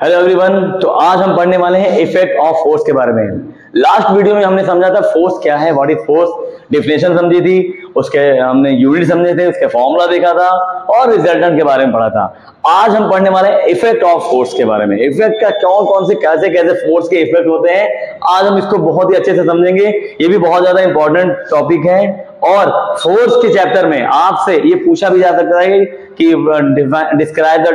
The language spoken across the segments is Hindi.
Hello everyone. तो आज हम पढ़ने वाले हैं इफेक्ट ऑफ फोर्स के बारे में। लास्ट वीडियो में हमने समझा था फोर्स क्या है, व्हाट इज फोर्स, डेफिनेशन समझी थी, उसके हमने यूनिट समझे थे, उसके फॉर्मूला देखा था और रिजल्टेंट के बारे में पढ़ा था। आज हम पढ़ने वाले हैं इफेक्ट ऑफ फोर्स के बारे में। इफेक्ट का कौन कौन से कैसे कैसे फोर्स के इफेक्ट होते हैं, आज हम इसको बहुत ही अच्छे से समझेंगे। ये भी बहुत ज्यादा इंपॉर्टेंट टॉपिक है और फोर्स के चैप्टर में आपसे ये पूछा भी जा सकता है कि describe the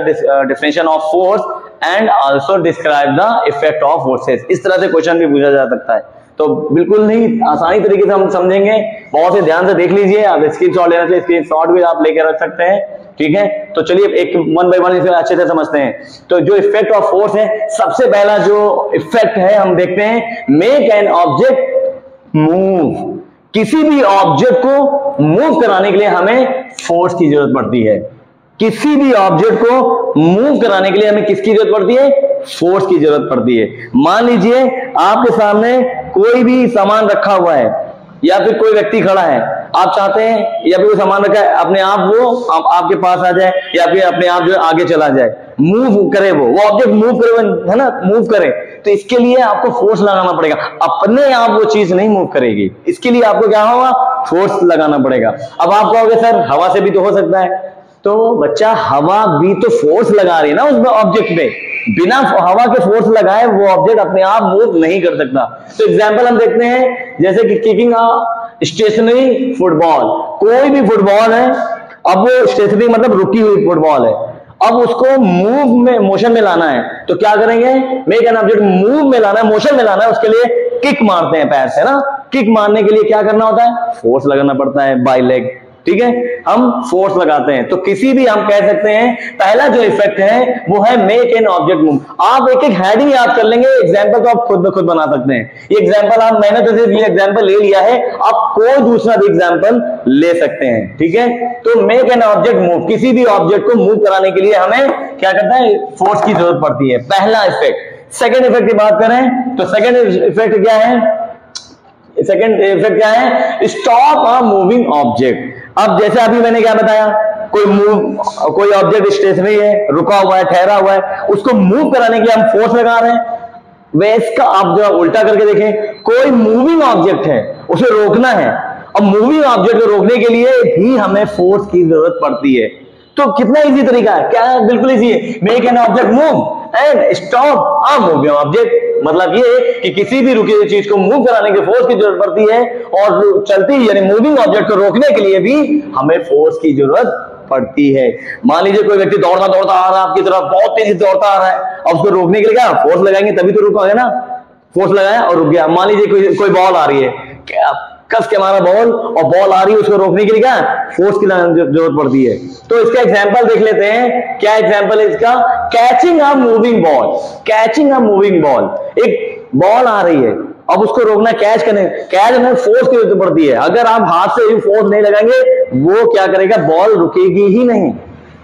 definition of force and also describe the effect of forces. इस तरह से क्वेश्चन भी पूछा जा सकता है। तो बिल्कुल नहीं आसानी तरीके से हम समझेंगे, बहुत से ध्यान से देख लीजिए। आप स्क्रीनशॉट लेना चाहिए, स्क्रीनशॉट भी आप लेके रख सकते हैं, ठीक है। तो चलिए एक वन बाय वन इसे अच्छे से समझते हैं। तो जो इफेक्ट ऑफ फोर्स है, सबसे पहला जो इफेक्ट है हम देखते हैं, मेक एन ऑब्जेक्ट मूव। किसी भी ऑब्जेक्ट को मूव कराने के लिए हमें फोर्स की जरूरत पड़ती है। किसी भी ऑब्जेक्ट को मूव कराने के लिए हमें किसकी जरूरत पड़ती है? फोर्स की जरूरत पड़ती है। मान लीजिए आपके सामने कोई भी सामान रखा हुआ है या फिर कोई व्यक्ति खड़ा है, आप चाहते हैं या फिर कोई सामान रखा है अपने आप वो आपके पास आ जाए या फिर अपने आप जो आगे चला जाए, मूव करे, वो ऑब्जेक्ट मूव करे, है ना, मूव करे। तो इसके लिए आपको फोर्स लगाना पड़ेगा। अपने आप वो चीज नहीं मूव करेगी, इसके लिए आपको क्या होगा? फोर्स लगाना पड़ेगा। अब आप कहोगे सर हवा से भी तो हो सकता है। तो बच्चा हवा भी तो फोर्स लगा रही है ना उस ऑब्जेक्ट पे। बिना हवा के फोर्स लगाए वो ऑब्जेक्ट अपने आप मूव नहीं कर सकता। तो एग्जांपल हम देखते हैं, जैसे कि किकिंग अ स्टेशनरी फुटबॉल। कोई भी फुटबॉल है, अब वो स्टेशनरी मतलब रुकी हुई फुटबॉल है, अब उसको मूव में, मोशन में लाना है। तो क्या करेंगे? मेक एन ऑब्जेक्ट मूव में लाना है, मोशन में लाना है, उसके लिए किक मारते हैं पैर से ना। किक मारने के लिए क्या करना होता है? फोर्स लगाना पड़ता है बाय लेग, ठीक है। हम फोर्स लगाते हैं। तो किसी भी हम कह सकते हैं पहला जो इफेक्ट है वो है मेक एन ऑब्जेक्ट मूव। आप एक एक हेडिंग याद कर लेंगे, एग्जांपल तो आप खुद ब खुद बना सकते हैं। ये एग्जांपल आप, मैंने तो सिर्फ ये एग्जांपल ले लिया है, आप कोई दूसरा भी एग्जांपल ले सकते हैं, ठीक है। तो मेक एन ऑब्जेक्ट मूव, किसी भी ऑब्जेक्ट को मूव कराने के लिए हमें क्या करता है? फोर्स की जरूरत पड़ती है, पहला इफेक्ट। सेकेंड इफेक्ट की बात करें तो सेकेंड इफेक्ट क्या है? सेकेंड इफेक्ट क्या है? Stop a moving object. अब जैसे अभी मैंने क्या बताया, कोई ऑब्जेक्ट स्टेशनरी है, रुका हुआ है, ठहरा हुआ है, उसको मूव कराने के लिए हम फोर्स लगा रहे हैं। वैसे का आप जो उल्टा करके देखें, कोई मूविंग ऑब्जेक्ट है, उसे रोकना है। अब मूविंग ऑब्जेक्ट को रोकने के लिए भी हमें फोर्स की जरूरत पड़ती है। तो कितना इजी तरीका है, क्या है? बिल्कुल इजी है। Make an object move and stop a moving object. मतलब ये कि किसी भी रुकी हुई चीज को मूव कराने के फोर्स की जरूरत पड़ती है और चलती यानी मूविंग ऑब्जेक्ट को रोकने के लिए भी हमें फोर्स की जरूरत पड़ती है। मान लीजिए कोई व्यक्ति दौड़ता दौड़ता आ रहा है आपकी तरफ, बहुत तेजी से दौड़ता आ रहा है, और उसको रोकने के लिए क्या फोर्स लगाएंगे? तभी तो रुका है ना, फोर्स लगाया और रुक गया। मान लीजिए कोई बॉल आ रही है, कस के मारा बॉल, और बॉल आ रही है, उसको रोकने के लिए क्या फोर्स की जरूरत पड़ती है। तो इसका एग्जांपल देख लेते हैं। क्या एग्जांपल है इसका? Catching a moving ball. Catching a moving ball, एक बॉल आ रही है, अब उसको रोकना, कैच करने में फोर्स की जरूरत पड़ती है। अगर आप हाथ से भी फोर्स नहीं लगाएंगे वो क्या करेगा? बॉल रुकेगी ही नहीं।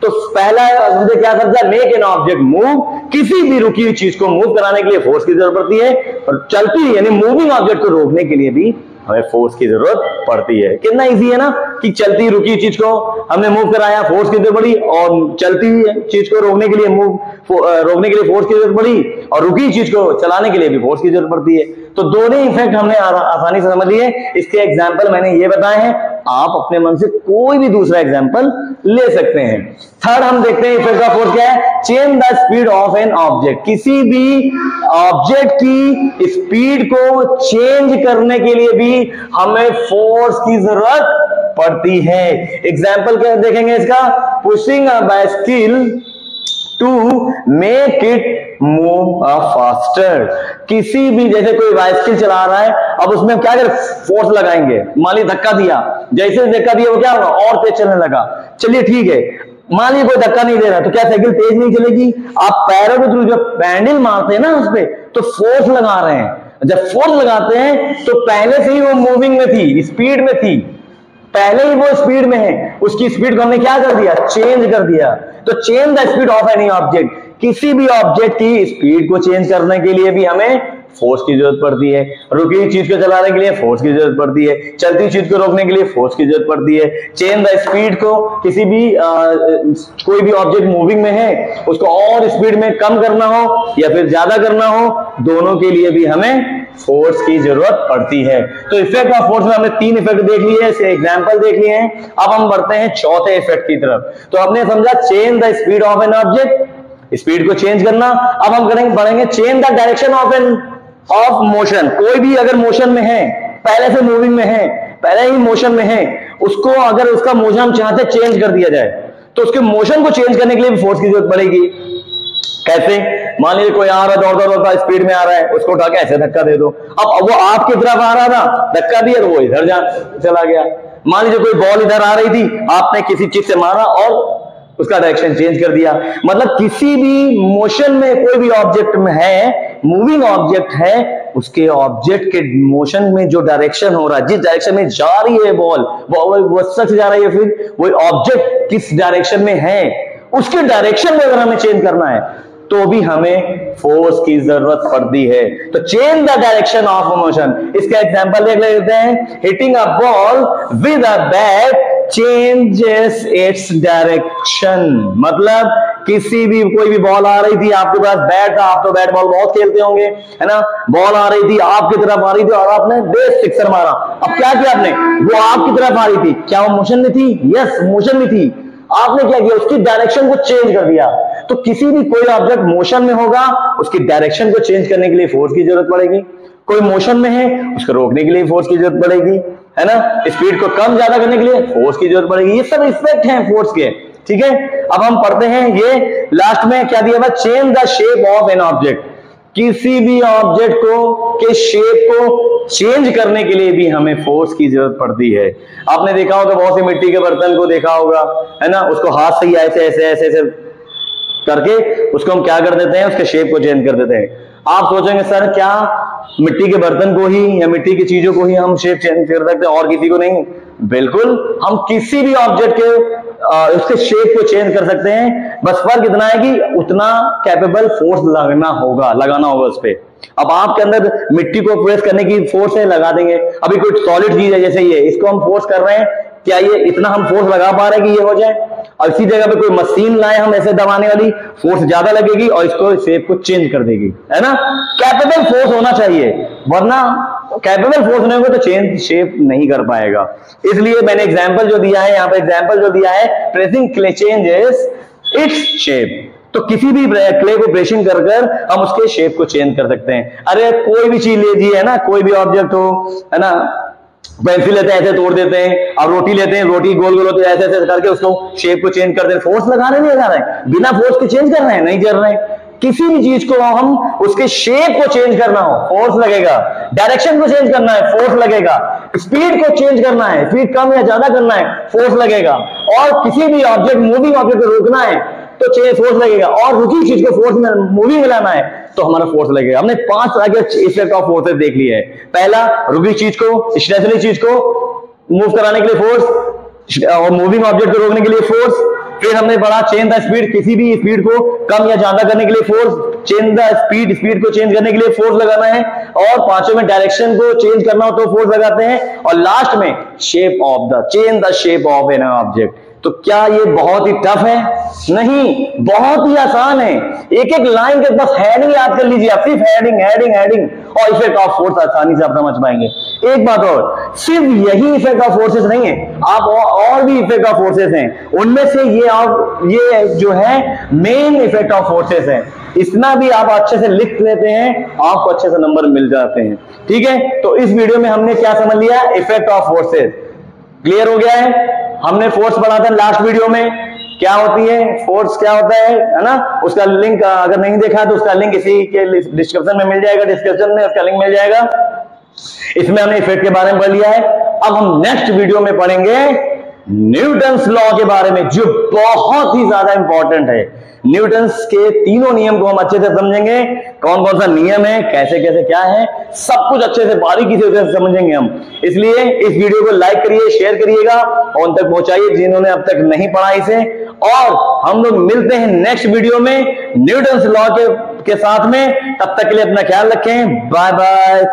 तो पहला मुझे क्या समझा? मेक एन ऑब्जेक्ट मूव, किसी भी रुकी हुई चीज को मूव कराने के लिए फोर्स की जरूरत पड़ती है, और चलती यानी मूविंग ऑब्जेक्ट को रोकने के लिए भी हमें फोर्स की जरूरत पड़ती है। कितना इजी है ना कि चलती रुकी चीज को हमने मूव कराया, फोर्स की जरूरत पड़ी, और चलती हुई चीज को रोकने के लिए रोकने के लिए फोर्स की जरूरत पड़ी, और रुकी चीज को चलाने के लिए भी फोर्स की जरूरत पड़ती है। तो दोनों इफेक्ट हमने आसानी से समझ लिए। इसके एग्जाम्पल मैंने ये बताए हैं, आप अपने मन से कोई भी दूसरा एग्जाम्पल ले सकते हैं। थर्ड हम देखते हैं इफेक्ट ऑफ फोर्स क्या है? Change the speed of an object. किसी भी ऑब्जेक्ट की स्पीड को चेंज करने के लिए भी हमें फोर्स की जरूरत पड़ती है। एग्जाम्पल क्या देखेंगे इसका? Pushing a bicycle to make it move faster. किसी भी, जैसे कोई बाइसिकल चला रहा है, अब उसमें क्या करें? फोर्स लगाएंगे। मान लीजिए धक्का दिया, जैसे धक्का दिया वो क्या होगा? और तेज चलने लगा। चलिए ठीक है, मान लीजिए कोई धक्का नहीं दे रहा, तो क्या साइकिल तेज नहीं चलेगी? आप पैरों के थ्रू जो पैडल मारते हैं ना उस पे, तो फोर्स लगा रहे हैं। जब फोर्स लगाते हैं तो पहले से ही वो मूविंग में थी, स्पीड में थी, पहले ही वो स्पीड में है, उसकी स्पीड को हमने क्या कर दिया? चेंज कर दिया। तो change the speed of any object, किसी भी ऑब्जेक्ट की स्पीड को चेंज करने के लिए भी हमें फोर्स की जरूरत पड़ती है, रुकी हुई चीज को चलाने के लिए फोर्स की जरूरत पड़ती है, चलती चीज को रोकने के लिए फोर्स की जरूरत पड़ती है, चेंज द स्पीड को, किसी भी कोई भी ऑब्जेक्ट मूविंग में है उसको और स्पीड में कम करना हो या फिर ज्यादा करना हो, दोनों के लिए भी हमें फोर्स की जरूरत पड़ती है। तो इफेक्ट ऑफ फोर्स में हमने 3 इफेक्ट देख लिए, इसके एग्जांपल देख लिए हैं। अब हम बढ़ते हैं चौथे इफेक्ट की तरफ। तो हमने समझा change the speed of an object, speed को चेंज करना। अब हम बढ़ेंगे change the direction of motion. कोई भी अगर मोशन में है, पहले से मूविंग में है, पहले ही मोशन में है, उसको अगर उसका मोशन हम चाहते चेंज कर दिया जाए तो उसके मोशन को चेंज करने के लिए भी फोर्स की जरूरत पड़ेगी। कैसे? मान लीजिए कोई आ रहा है, दौड़ता स्पीड में आ रहा है, उसको उठा के ऐसे धक्का दे दो। अब वो आपकी तरफ आ रहा था, धक्का दिया तो वो इधर चला गया। मान लीजिए कोई बॉल इधर आ रही थी, आपने किसी चीज से मारा और उसका डायरेक्शन चेंज कर दिया। मतलब किसी भी मोशन में कोई भी ऑब्जेक्ट में है, मूविंग ऑब्जेक्ट है, उसके ऑब्जेक्ट के मोशन में जो डायरेक्शन हो रहा है, जिस डायरेक्शन में जा रही है बॉल, वो सच जा रही है, फिर वो ऑब्जेक्ट किस डायरेक्शन में है, उसके डायरेक्शन में अगर हमें चेंज करना है तो भी हमें फोर्स की जरूरत पड़ती है। तो change the direction of motion, इसका एग्जांपल देख लेते हैं। Hitting a ball with a bat changes its direction. मतलब किसी भी कोई भी बॉल आ रही थी, आपके पास बैट था, आप तो बैट बॉल बहुत खेलते होंगे, है ना? बॉल आ रही थी, आपकी तरफ आ रही थी और आपने बेस सिक्सर मारा। अब क्या किया आपने? वो आपकी तरफ आ रही थी, क्या वो मोशन में थी? यस, मोशन में थी। आपने क्या किया? उसकी डायरेक्शन को चेंज कर दिया। तो किसी भी कोई ऑब्जेक्ट मोशन में होगा, उसकी डायरेक्शन को चेंज करने के लिए फोर्स की जरूरत पड़ेगी। कोई मोशन में है, उसको रोकने के लिए फोर्स की जरूरत पड़ेगी, है ना? स्पीड को कम ज्यादा करने के लिए फोर्स की जरूरत पड़ेगी। ये सब इफेक्ट हैं फोर्स के, ठीक है? अब हम पढ़ते हैं ये लास्ट में क्या दिया हुआ, change the shape of an object. किसी भी ऑब्जेक्ट को के शेप को चेंज करने के लिए भी हमें फोर्स की जरूरत पड़ती है। आपने देखा होगा, बहुत से मिट्टी के बर्तन को देखा होगा, है ना? उसको हाथ से ही ऐसे ऐसे ऐसे ऐसे करके उसको हम क्या कर देते हैं, उसके शेप को चेंज कर देते हैं। आप सोचेंगे सर क्या मिट्टी के बर्तन को ही या मिट्टी की चीजों को ही हम शेप चेंज कर सकते हैं और किसी को नहीं? बिल्कुल, हम किसी भी ऑब्जेक्ट के उसके शेप को चेंज कर सकते हैं। बस फर्क इतना है कि उतना कैपेबल फोर्स लगाना होगा उस पे। अब आपके अंदर मिट्टी को प्रेस करने की फोर्स है, लगा देंगे। अभी कोई सॉलिड चीज है जैसे ये, इसको हम फोर्स कर रहे हैं, क्या ये इतना हम फोर्स लगा पा रहे हैं कि ये हो जाए? और इसी जगह पे कोई मशीन लाए हम ऐसे दबाने वाली, फोर्स ज्यादा लगेगी और इसको शेप को चेंज कर देगी, है ना? कैपेबल फोर्स होना चाहिए, वरना कैपेबल फोर्स नहीं होगा तो चेंज शेप नहीं कर पाएगा। इसलिए मैंने एग्जांपल जो दिया है यहाँ पे, एग्जांपल जो दिया है, pressing clay changes its shape. तो किसी भी क्ले को ब्रशिंग कर हम उसके शेप को चेंज कर सकते हैं। अरे कोई भी चीज लीजिए, है ना, कोई भी ऑब्जेक्ट हो, है ना, पेंसिल लेते हैं ऐसे तोड़ देते हैं, अब रोटी लेते हैं, रोटी गोल गोल होती है, ऐसे ऐसे करके उसको शेप को चेंज कर देते हैं। फोर्स लगा रहे नहीं लगा रहे, बिना फोर्स के चेंज कर रहे हैं? नहीं कर रहे हैं। किसी भी चीज को हम उसके शेप को चेंज करना हो, फोर्स लगेगा। डायरेक्शन को चेंज करना है, फोर्स लगेगा। स्पीड को चेंज करना है, स्पीड कम या ज्यादा करना है, फोर्स लगेगा। और किसी भी ऑब्जेक्ट, मूविंग ऑब्जेक्ट को रोकना है तो फोर्स लगेगा, और रुकी चीज को फोर्स में मूविंग में लाना है तो हमारा फोर्स लगेगा। हमने 5 तरह के इफेक्ट ऑफ फोर्सेस देख लिए हैं। पहला, रुकी चीज को, स्टेशनरी चीज को मूव कराने के लिए फोर्स, और मूविंग ऑब्जेक्ट को रोकने के लिए फोर्स। फिर हमने पढ़ा चेंज द स्पीड, किसी भी स्पीड को कम या ज्यादा करने के लिए force, change the speed, speed को चेंज करने के लिए फोर्स लगाना है। और पांचों में डायरेक्शन को चेंज करना हो तो फोर्स लगाते हैं। और लास्ट में shape of the, change the shape of an object. तो क्या ये बहुत ही टफ है? नहीं, बहुत ही आसान है। एक एक लाइन के बस हेडिंग याद कर लीजिए, सिर्फ हेडिंग हेडिंग हेडिंग, और इफेक्ट ऑफ फोर्स आसानी से आप समझ पाएंगे। एक बात और, सिर्फ यही इफेक्ट ऑफ फोर्सेस नहीं है, आप और भी इफेक्ट ऑफ फोर्सेस हैं, उनमें से ये जो है मेन इफेक्ट ऑफ फोर्सेस है। इतना भी आप अच्छे से लिख लेते हैं, आपको अच्छे से नंबर मिल जाते हैं। ठीक है, तो इस वीडियो में हमने क्या समझ लिया? Effect of forces. क्लियर हो गया है? हमने फोर्स पढ़ा था लास्ट वीडियो में, क्या होती है फोर्स, क्या होता है ना? उसका लिंक अगर नहीं देखा तो उसका लिंक इसी के डिस्क्रिप्शन में मिल जाएगा, डिस्क्रिप्शन में उसका लिंक मिल जाएगा। इसमें हमने इफेक्ट के बारे में पढ़ लिया है। अब हम नेक्स्ट वीडियो में पढ़ेंगे न्यूटन्स लॉ के बारे में, जो बहुत ही ज्यादा इंपॉर्टेंट है। न्यूटन्स के तीनों नियम को हम अच्छे से समझेंगे, कौन कौन सा नियम है, कैसे कैसे क्या है, सब कुछ अच्छे से बारीकी से समझेंगे हम। इसलिए इस वीडियो को लाइक करिए, शेयर करिएगा और उन तक पहुंचाइए जिन्होंने अब तक नहीं पढ़ा इसे। और हम लोग मिलते हैं नेक्स्ट वीडियो में न्यूटन्स लॉ के साथ में। तब तक के लिए अपना ख्याल रखें, बाय बाय।